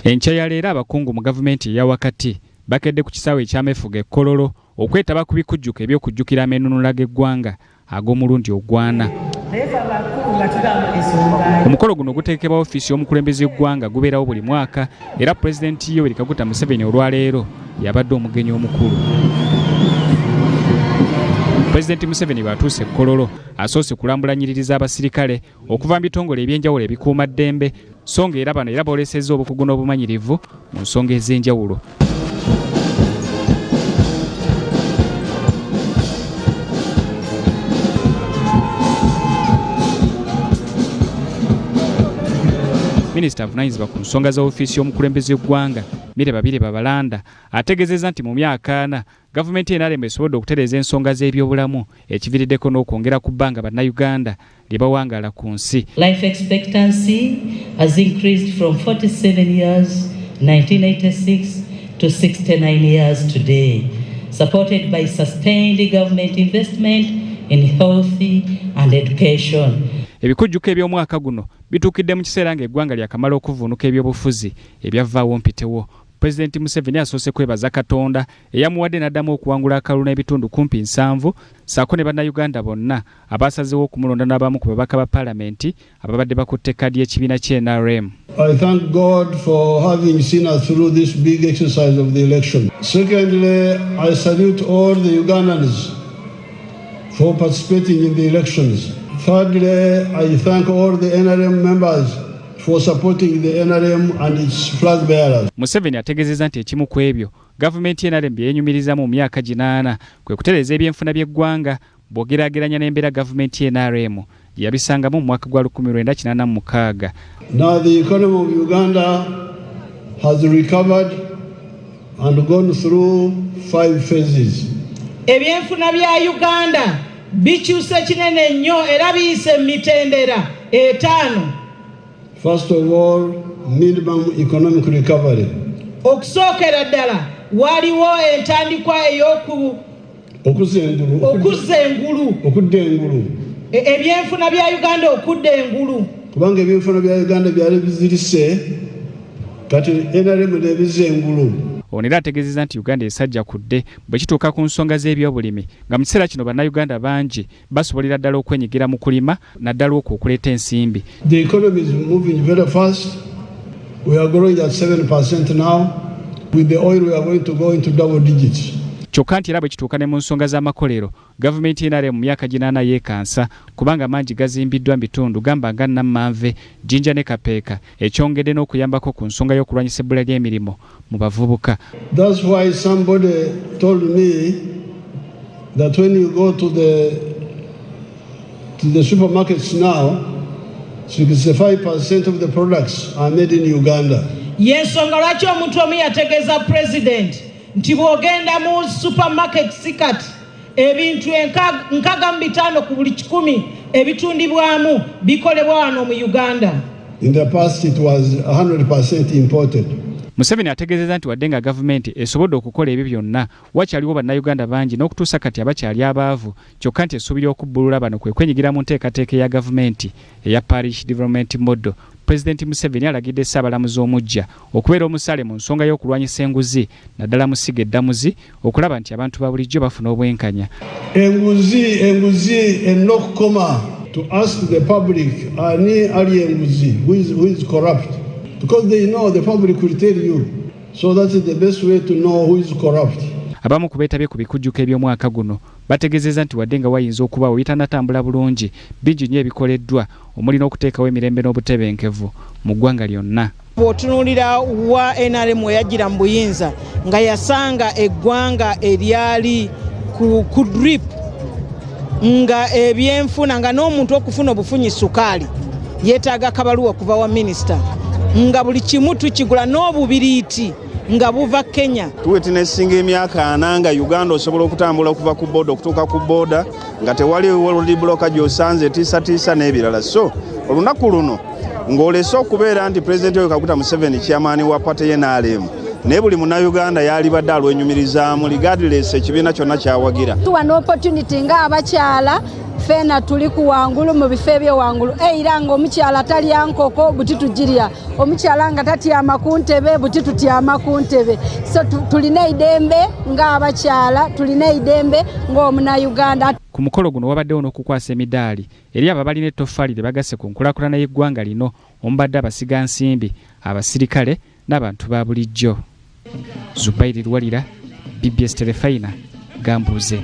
Enkya ya leero abakungu mu gavumenti eya wakati bakedde ku kisaawe eky'amefuga e Kololo okwetaba ku bikujjuko eby'okujjukira ameenunula g'eggwanga ag'omulundi ogwana. Omukolo guno guteekebwa ofiisi y'omukulembeze w'eggwanga gubeerawo buli mwaka era Pulezidenti Yoweri Kaguta Museveni olwaleero yabadde omugenyi omukulu. Pulezidenti Museveni bw'atuuse e Kololo asoose kulambulanyiririza abasirikale okuva mu bitongole eby'enjawulo ebikuuma ddembe so ng'era bano era boolesezza obukugu n'obumanyirivu mu nsonga ez'enjawulo. Minisita avunaanyizibwa ku nsonga za ofiisi y'omukulembeze w'eggwanga Bireba Balanda ategeezezza nti mu myaka 4 gavumenti NRM esobodde okutereeza ensonga z'ebyobulamu ekiviiriddeko n'okwongera ku bbanga bannayuganda lye bawangaala ku nsi. Life expectancy has increased from 47 years 1986 to 69 years today, supported by sustained government investment in health and education. Ebikujjuko eby'omwaka guno bituukidde mu kiseera ng'eggwanga lyakamala okuvuunuka ebyobufuzi ebyavaawo mpitewo. Pulezidenti Museveni asoose kwebaza Katonda eyamuwadde n'addamu okuwangula akalulu n'ebitundu kumpi 7 ssaako ne bannayuganda bonna abaasazeewo okumulonda n'abamu ku babaka ba paalamenti ababadde bakutte kkaadi y'ekibiina ky'NRM. I thank God for having seen us through this big exercise of the election. Secondly, I salute all the Ugandans for participating in the elections. Thirdly, I thank all the NRM members for supporting the NRM and its flag bearers. Museveni ategeezezza nti ekimu ku ebyo gavumenti y'NRM byeenyumirizamu mu myaka 8 kwe kutereeza eby'enfuna by'eggwanga bw'ogeraageranya n'embeera gavumenti y'NRM gye yabisangamu mu mwaka gwa 1986. Now the economy of Uganda has recovered and gone through 5 phases. Eby'enfuna bya Uganda bikyuse kinene nnyo era biyise mitendera 5. First of all, minimum economic recovery. Okusookera ddala waliwo entandikwa okudda engulu. Eby'enfuna bya Uganda okudda engulu. Kubanga eby'enfuna bya Uganda byali bizirise kati NRM n'ebizza engulu. Ono era ategeezezza nti Uganda esajja kudde bwe kituuka ku nsonga z'ebyobulimi nga mu kiseera kino bannayuganda bangi basobolera ddala okwenyigira mu kulima naddala okwo okuleeta ensimbi. The economy is moving very fast. We are growing at 7% now. With the oil we are going to go into double digits. Kyokka nti era bwe kituuka ne mu nsonga z'amakolero gavumenti y'NRM mu myaka 8 yeekansa kubanga mangi gazimbiddwa mu bitundu gamba nga Nammanve, Jinja ne Kapeeka ekyongedde n'okuyambako ku nsonga y'okulwanyisa ebbula ly'emirimu mu bavubuka. That's why somebody told me that when you go to the supermarkets now 65% of the products are made in Uganda. Yensonga lwaki omuntu omu yategeeza President nti bw'ogenda mu supermarket kati ebintu 65 ku buli 100 ebitundibwamu bikolebwa wano mu Uganda. In the past it was 100% imported. Museveni ategeezezza nti wadde nga gavumenti esobodde okukola ebyo byonna wakyaliwo bannayuganda bangi n'okutuusa kati abakyali abaavu kyokka nti esuubira okubbulula bano kwe kwenyigira mu nteekateeka ya gavumenti eya Parish Development Model. Pulezidenti Museveni alagidde Ssaabalamuzi omuggya okubeera omusaale mu nsonga y'okulwanyisa enguzi naddala mu ssiga eddamuzi okulaba nti abantu ba bulijjo bafuna obwenkanya. Enguzi ennokukoma to ask the public ani ali enguzi who is corrupt because they know the public will tell you, so that is the best way to know who is corrupt. Abamu ku beetabye ku bikujjuko eby'omwaka guno bategeezezza nti wadde nga wayinza okuba oyitanatambula bulungi bingi nnyo ebikoleddwa omuli n'okuteekawo emirembe n'obutebenkevu mu ggwanga lyonna. Bw'otunuulira wa NRM eyajjira mu buyinza nga yasanga eggwanga eryali ku drip nga eby'enfuna nga n'omuntu okufuna obufunyi sukaali yeetaaga kabaluwa kuva wa minisita nga buli kimu tukigula n'obubiriiti nga buva Kenya. Tuwetina esinga emyaka 4 nga Uganda osobola okutambula okuva ku boda okutuuka ku boda nga tewali world bloka gy'osanze tiisa n'ebirala. So olunaku luno ng'olese okubeera nti Pulezidenti Yoweri Kaguta Museveni chairman wa party y'NRM naye buli munnayuganda yalibadde alwenyumirizaamu regardless ekibiina kyonna kyawagira. Tuwa n'opportunity nga abakyala fena tuli ku wangulu mu bifo eby'ewangulu era ng'omukyala talya nkoko buti tugirya omukyala nga tatyama ku ntebe buti tutyama ku ntebe so tulina idembe ng'abakyala tulina idembe ng'omunauganda. Ku mukolo guno wabaddewo n'okukwasa emidaali eri abo balina ettoffaali lye bagasse ku nkulaakulana y'eggwanga lino omubadde abasigansimbi abasirikale n'abantu ba bulijjo. Zubairi Lwalira, BBS Terefayina, Gambuuze.